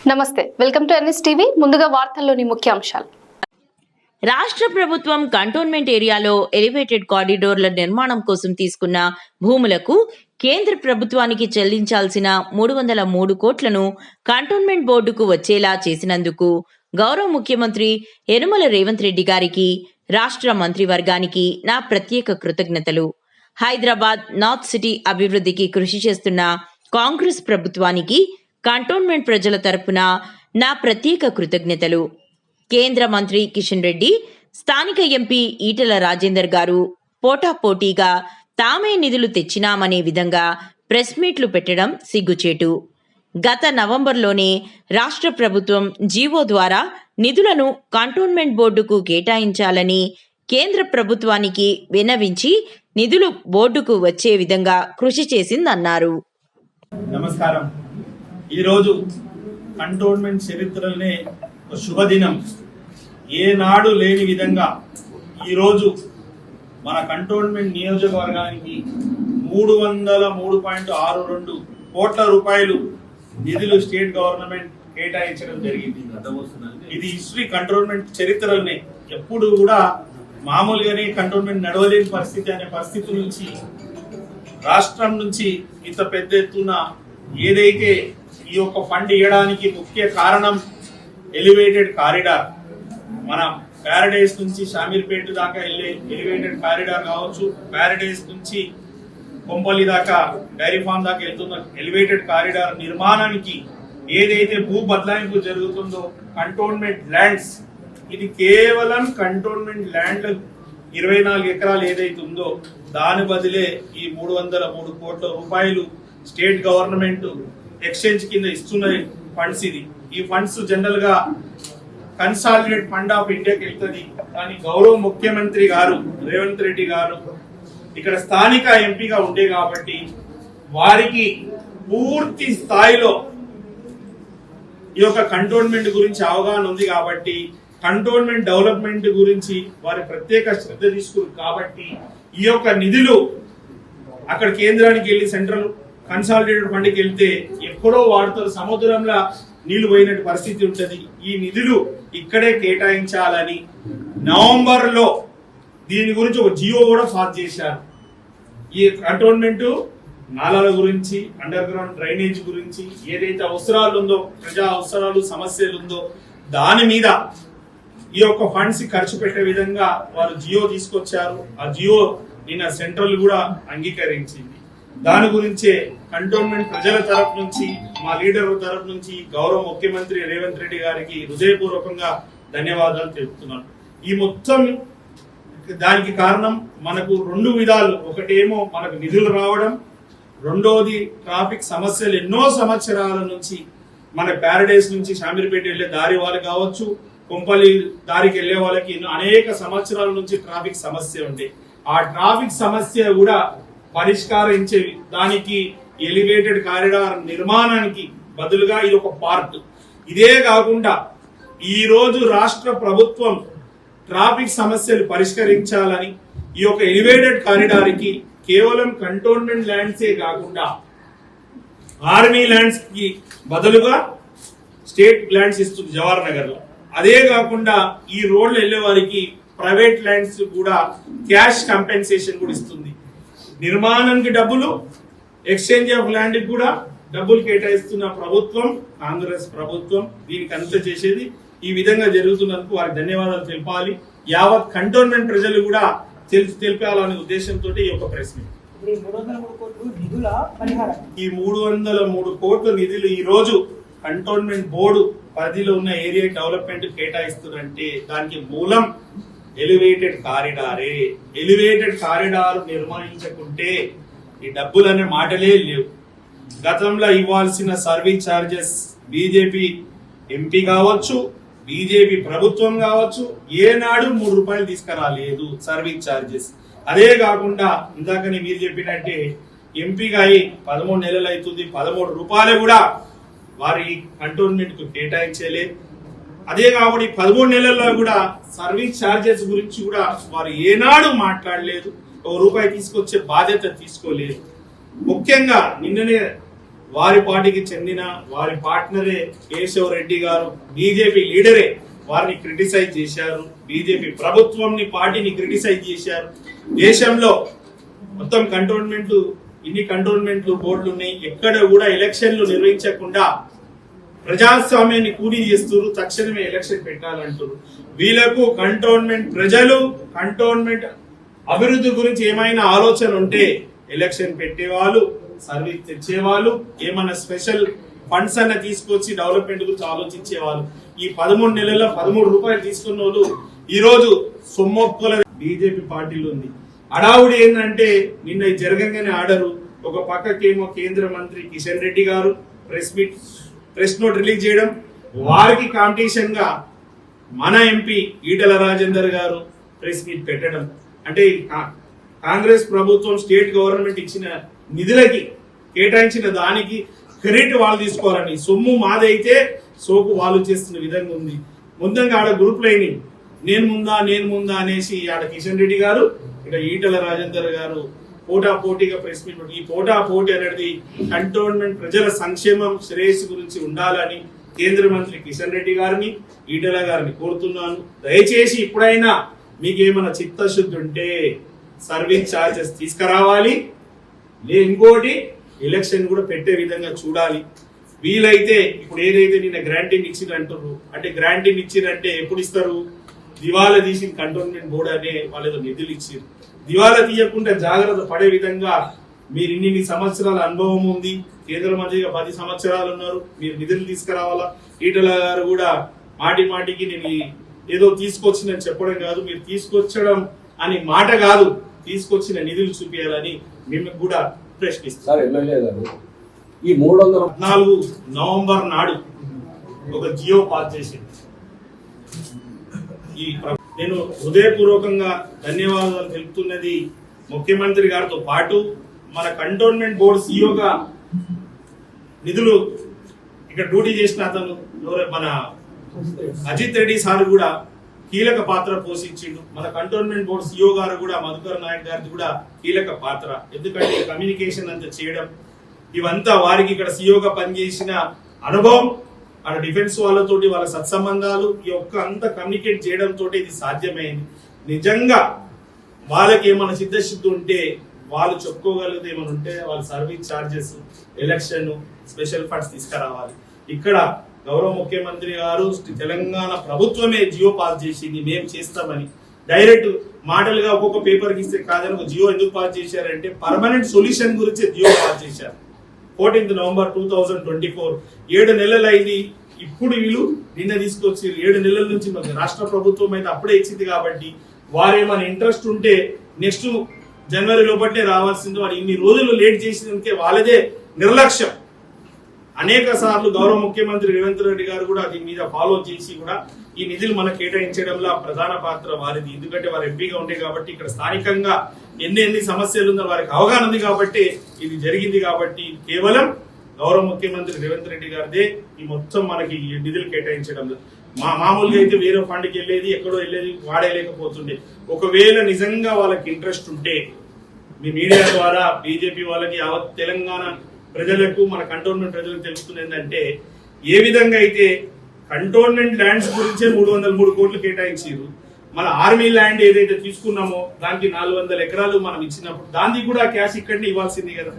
నమస్తే, welcome to NS TV. ముందుగా వార్తల్లోని ముఖ్యాంశాలు. రాష్ట్ర ప్రభుత్వం కంటోన్మెంట్ ఏరియాలో ఎలివేటెడ్ కారిడోర్ల నిర్మాణం కోసం తీసుకున్న భూములకు కేంద్ర ప్రభుత్వానికి చెల్లించాల్సిన 303 కోట్లను కంటోన్మెంట్ బోర్డుకు వచ్చేలా చేసినందుకు గౌరవ ముఖ్యమంత్రి యనుమల రేవంత్ రెడ్డి గారికి, రాష్ట్ర మంత్రివర్గానికి నా ప్రత్యేక కృతజ్ఞతలు. హైదరాబాద్ నార్త్ సిటీ అభివృద్ధికి కృషి చేస్తున్న కాంగ్రెస్ ప్రభుత్వానికి కంటోన్మెంట్ ప్రజల తరపున నా ప్రత్యేక కృతజ్ఞతలు. కేంద్ర మంత్రి కిషన్ రెడ్డి, స్థానిక ఎంపీ ఈటెల రాజేందర్ గారు పోటాపోటీగా తామే నిధులు తెచ్చినామనే విధంగా ప్రెస్ మీట్లు పెట్టడం సిగ్గుచేటు. గత నవంబర్లోనే రాష్ట్ర ప్రభుత్వం జీవో ద్వారా నిధులను కంటోన్మెంట్ బోర్డుకు కేటాయించాలని కేంద్ర ప్రభుత్వానికి విన్నవించి నిధులు బోర్డుకు వచ్చే విధంగా కృషి చేసిందన్నారు. నమస్కారం. ఈరోజు కంటోన్మెంట్ చరిత్రలోనే ఒక శుభదినం. ఏనాడు లేని విధంగా ఈరోజు మన కంటోన్మెంట్ నియోజకవర్గానికి 303.62 కోట్ల రూపాయలు నిధులు స్టేట్ గవర్నమెంట్ కేటాయించడం జరిగింది. ఇది హిస్టరీ కంటోన్మెంట్ చరిత్రలోనే. ఎప్పుడు కూడా మామూలుగానే కంటోన్మెంట్ నడవలేని పరిస్థితి అనే పరిస్థితి నుంచి రాష్ట్రం నుంచి ఇంత పెద్ద ఎత్తున ఏదైతే ఈ యొక్క ఫండ్ ఇవ్వడానికి ముఖ్య కారణం ఎలివేటెడ్ కారిడార్. మన ప్యారడైస్ నుంచి షామీర్పేట దాకా వెళ్ళే ఎలివేటెడ్ కారిడార్ కావచ్చు, ప్యారడైస్ నుంచి కొంపల్లి దాకా డైరీ ఫామ్ దాకా వెళ్తున్న ఎలివేటెడ్ కారిడార్ నిర్మాణానికి ఏదైతే భూ బదలాయింపు జరుగుతుందో కంటోన్మెంట్ ల్యాండ్స్, ఇది కేవలం కంటోన్మెంట్ ల్యాండ్ 24 ఎకరాలు ఏదైతే ఉందో దాని బదిలే ఈ 303 కోట్ల రూపాయలు స్టేట్ గవర్నమెంట్ ఎక్స్చేంజ్ కింద ఇస్తున్న ఫండ్స్. ఈ ఫండ్స్ జనరల్ గా కన్సాలిడేట్ ఫండ్ ఆఫ్ ఇండియాకి వెళ్తుంది. కానీ గౌరవ ముఖ్యమంత్రి గారు రేవంత్ రెడ్డి గారు ఇక్కడ స్థానిక ఎంపీగా ఉండే కాబట్టి వారికి పూర్తి స్థాయిలో ఈ యొక్క కంటోన్మెంట్ గురించి అవగాహన ఉంది కాబట్టి కంటోన్మెంట్ డెవలప్మెంట్ గురించి వారి ప్రత్యేక శ్రద్ధ తీసుకున్నారు. కాబట్టి ఈ యొక్క నిధులు అక్కడ కేంద్రానికి వెళ్ళి సెంట్రల్ కన్సాలిడేటెడ్ ఫండ్కి వెళ్తే ఎక్కడో వాడుతారు, సముద్రంలో నీళ్లు పోయినట్టు పరిస్థితి ఉంటది. ఈ నిధులు ఇక్కడే కేటాయించాలని నవంబర్ లో దీని గురించి ఒక జియో కూడా పాస్ చేశారు. ఈ కంటోన్మెంట్ నాలాల గురించి, అండర్ గ్రౌండ్ డ్రైనేజ్ గురించి ఏదైతే అవసరాలు ఉందో, ప్రజా అవసరాలు సమస్యలు ఉందో దాని మీద ఈ యొక్క ఫండ్స్ ఖర్చు పెట్టే విధంగా వారు జియో తీసుకొచ్చారు. ఆ జియో నిన్న సెంట్రల్ కూడా అంగీకరించింది. దాని గురించే కంటోన్మెంట్ ప్రజల తరఫు నుంచి, మా లీడర్ తరఫు నుంచి గౌరవ ముఖ్యమంత్రి రేవంత్ రెడ్డి గారికి హృదయపూర్వకంగా ధన్యవాదాలు తెలుపుతున్నాను. ఈ మొత్తం దానికి కారణం మనకు 2 విధాలు. ఒకటేమో మనకు నిధులు రావడం, రెండోది ట్రాఫిక్ సమస్యలు. ఎన్నో సంవత్సరాల నుంచి మన ప్యారడైస్ నుంచి షామీర్పేట వెళ్లే దారి వాళ్ళు కావచ్చు, కొంపల్లి దారికి వెళ్లే వాళ్ళకి అనేక సంవత్సరాల నుంచి ట్రాఫిక్ సమస్య ఉంది. ఆ ట్రాఫిక్ సమస్య కూడా పరిష్కరించే దానికి ఎలివేటెడ్ కారిడార్ నిర్మాణానికి బదులుగా ఇది ఒక పార్ట్. ఇదే కాకుండా ఈ రోజు రాష్ట్ర ప్రభుత్వం ట్రాఫిక్ సమస్యలు పరిష్కరించాలని ఈ యొక్క ఎలివేటెడ్ కారిడార్ కి కేవలం కంటోన్మెంట్ ల్యాండ్సే కాకుండా ఆర్మీ ల్యాండ్స్ కి బదులుగా స్టేట్ ల్యాండ్స్ ఇస్తుంది జవహర్ నగర్ లో. అదే కాకుండా ఈ రోడ్లు వెళ్లే వారికి ప్రైవేట్ ల్యాండ్స్ కూడా క్యాష్ కంపెన్సేషన్ కూడా ఇస్తుంది. నిర్మాణానికి డబ్బులు, ఎక్స్చేంజ్ ఆఫ్ ల్యాండ్ కూడా డబ్బులు కేటాయిస్తున్న ప్రభుత్వం కాంగ్రెస్ ప్రభుత్వం. దీనికి అంత చేసేది ఈ విధంగా జరుగుతున్నందుకు వారికి ధన్యవాదాలు తెలపాలి. యావత్ కంటోన్మెంట్ ప్రజలు కూడా తెలిపాలనే ఉద్దేశంతో ఈ యొక్క ప్రెస్ మీట్. ఈ 303 కోట్ల నిధులు ఈ రోజు కంటోన్మెంట్ బోర్డు పరిధిలో ఉన్న ఏరియా డెవలప్మెంట్ కేటాయిస్తుందంటే దానికి మూలం ఎలివేటెడ్ కారిడారే. ఎలివేటెడ్ కారిడార్ నిర్మించకుంటే ఈ డబ్బులు అనే మాటలే లేవు. గతంలో ఇవ్వాల్సిన సర్వీస్ ఛార్జెస్ బీజేపీ ఎంపీ కావచ్చు, బీజేపీ ప్రభుత్వం కావచ్చు, ఏనాడు 3 రూపాయలు తీసుకురాలేదు సర్వీస్ ఛార్జెస్. అదే కాకుండా ఇందాకనే మీరు చెప్పినట్టే ఎంపీగా 13 నెలలు అవుతుంది, 13 రూపాయలు కూడా వారి కంటోన్మెంట్ కు కేటాయించలేదు. అదే కాబట్టి 13 నెలల్లో కూడా సర్వీస్ ఛార్జెస్ గురించి కూడా వారు ఏనాడు మాట్లాడలేదు. 1 రూపాయి తీసుకొచ్చే బాధ్యత తీసుకోలేదు. ముఖ్యంగా నిన్ననే వారి పార్టీకి చెందిన వారి పార్ట్నరే కేశవ్ రెడ్డి గారు బీజేపీ లీడరే వారిని క్రిటిసైజ్ చేశారు. బీజేపీ ప్రభుత్వంని పార్టీని క్రిటిసైజ్ చేశారు. దేశంలో మొత్తం ఇన్ని కంటోన్మెంట్లు బోర్డులు ఉన్నాయి. ఎక్కడ కూడా ఎలక్షన్లు నిర్వహించకుండా ప్రజాస్వామ్యాన్ని కూలీ చేస్తున్నారు. తక్షణమే ఎలక్షన్ పెట్టాలంటారు. వీళ్ళకు ప్రజలు కంటోన్మెంట్ అభివృద్ధి గురించి ఏమైనా ఆలోచన ఉంటే ఎలక్షన్ పెట్టేవాళ్ళు, సర్వీస్ తెచ్చేవాళ్ళు, ఏమన్నా స్పెషల్ ఫండ్స్ అన్న తీసుకొచ్చి డెవలప్మెంట్ గురించి ఆలోచించేవాళ్ళు. ఈ 13 నెలల్లో 13 రూపాయలు తీసుకున్న వాళ్ళు ఈ రోజు సొమ్మొక్కుల బీజేపీ పార్టీలో ఉంది. అడావుడి ఏంటంటే నిన్న జరగంగానే ఆర్డరు. ఒక పక్కకేమో కేంద్ర మంత్రి కిషన్ రెడ్డి గారు ప్రెస్ నోట్ రిలీజ్ చేయడం, వారికి కాంపిటీషన్ గా మన ఎంపీ ఈటల రాజేందర్ గారు ప్రెస్ మీట్ పెట్టడం. అంటే కాంగ్రెస్ ప్రభుత్వం స్టేట్ గవర్నమెంట్ ఇచ్చిన నిధులకి కేటాయించిన దానికి క్రెడిట్ వాళ్ళు తీసుకోవాలని, సొమ్ము మాదైతే సోపు వాళ్ళు చేస్తున్న విధంగా ఉంది. ముందంగా ఆడ గ్రూప్ లైన్ నేను ముందా అనేసి ఆడ కిషన్ రెడ్డి గారు, ఇక్కడ ఈటల రాజేందర్ గారు పోటాపోటీగా ప్రెస్ మీట్. ఈ పోటాపోటీ అనేది కంటోన్మెంట్ ప్రజల సంక్షేమం శ్రేయస్సు గురించి ఉండాలని కేంద్ర మంత్రి కిషన్ రెడ్డి గారిని, ఈటల గారిని కోరుతున్నాను. దయచేసి ఇప్పుడైనా మీకేమైనా చిత్తశుద్ధి ఉంటే సర్వీస్ ఛార్జెస్ తీసుకురావాలి. ఇంకోటి ఎలక్షన్ కూడా పెట్టే విధంగా చూడాలి. వీలైతే ఇప్పుడు ఏదైతే నిన్న గ్రాంటీని ఇచ్చిరంటారు, అంటే గ్రాంటీని ఇచ్చిరంటే ఎప్పుడు ఇస్తారు? దివాలా తీసిన కంటోన్మెంట్ బోర్డు అనే వాళ్ళు నిధులు ఇచ్చారు. దివాలా తీయకుండా జాగ్రత్త పడే విధంగా మీరు ఇన్ని సంవత్సరాల అనుభవం ఉంది, కేంద్ర మంత్రిగా 10 సంవత్సరాలు ఉన్నారు, మీరు నిధులు తీసుకురావాలా. ఈటల గారు కూడా మాటికి నేను ఏదో తీసుకొచ్చిందని చెప్పడం కాదు, మీరు తీసుకొచ్చడం అని మాట కాదు, తీసుకొచ్చిన నిధులు చూపించాలని మేము కూడా ప్రశ్నిస్తాం. ఈ 14 నవంబర్ నాడు ఒక జియో పాస్ చేసింది. నేను హృదయపూర్వకంగా ధన్యవాదాలు తెలుపుతున్నది ముఖ్యమంత్రి గారితో పాటు మన కంటోన్మెంట్ బోర్డు సిఇఓగా నిధులు ఇక్కడ డ్యూటీ చేసిన అతను మన అజిత్ రెడ్డి సార్ కూడా కీలక పాత్ర పోషించిండు. మన కంటోన్మెంట్ బోర్డు సిఇఓ గారు కూడా మధుకర్ నాయక్ గారిది కూడా కీలక పాత్ర. ఎందుకంటే కమ్యూనికేషన్ అంతా చేయడం, ఇవంతా వారికి ఇక్కడ సిఇఓగా పనిచేసిన అనుభవం, అక్కడ డిఫెన్స్ వాళ్ళతోటి వాళ్ళ సత్సంబంధాలు, ఈ ఒక్క అంతా కమ్యూనికేట్ చేయడం తోటి ఇది సాధ్యమైంది. నిజంగా వాళ్ళకి ఏమైనా సిద్ధశుద్ధి ఉంటే, వాళ్ళు చెప్పుకోగలిగితే ఏమైనా ఉంటే వాళ్ళ service charges, election, special funds తీసుకురావాలి. ఇక్కడ గౌరవ ముఖ్యమంత్రి గారు తెలంగాణ ప్రభుత్వమే జియో పాస్ చేసింది, మేము చేస్తామని. డైరెక్ట్ మాటలుగా ఒక్కొక్క పేపర్కి ఇస్తే కాదని ఒక జియో ఎందుకు పాస్ చేశారంటే పర్మనెంట్ సొల్యూషన్ గురించి జియో పాస్ చేశారు. 14 నవంబర్ 2024 7 నెలలు అయింది. ఇప్పుడు వీళ్ళు నిన్న తీసుకొచ్చి 7 నెలల నుంచి రాష్ట్ర ప్రభుత్వం అయితే అప్పుడే ఇచ్చింది కాబట్టి వారేమైనా ఇంట్రెస్ట్ ఉంటే నెక్స్ట్ జనవరి లోపట్టే రావాల్సింది. వారు ఇన్ని రోజులు లేట్ చేసినందుకే వాళ్ళదే నిర్లక్ష్యం. అనేక సార్లు గౌరవ ముఖ్యమంత్రి రేవంత్ రెడ్డి గారు కూడా దీని మీద ఫాలో చేసి కూడా ఈ నిధులు మనకు కేటాయించడంలో ప్రధాన పాత్ర వారిది. ఎందుకంటే వారు ఎంపీగా ఉండే కాబట్టి ఇక్కడ స్థానికంగా ఎన్ని సమస్యలు ఉందో వారికి అవగాహన ఉంది కాబట్టి ఇది జరిగింది. కాబట్టి కేవలం గౌరవ ముఖ్యమంత్రి రేవంత్ రెడ్డి గారిదే ఈ మొత్తం మనకి నిధులు కేటాయించడంలో. మామూలుగా అయితే వేరే ఫండ్కి వెళ్ళేది, ఎక్కడో వెళ్ళేది, వాడేయలేకపోతుండే. ఒకవేళ నిజంగా వాళ్ళకి ఇంట్రెస్ట్ ఉంటే మీ మీడియా ద్వారా బీజేపీ వాళ్ళకి తెలంగాణ ప్రజలకు, మన కంటోన్మెంట్ ప్రజలకు తెలుస్తుంది ఏంటంటే ఏ విధంగా అయితే కంటోన్మెంట్ ల్యాండ్స్ గురించే 303 కోట్లు కేటాయించారు. మన ఆర్మీ ల్యాండ్ ఏదైతే తీసుకున్నామో దానికి 400 ఎకరాలు మనం ఇచ్చినప్పుడు దానికి కూడా క్యాష్ ఇక్కడనే ఇవ్వాల్సింది కదా.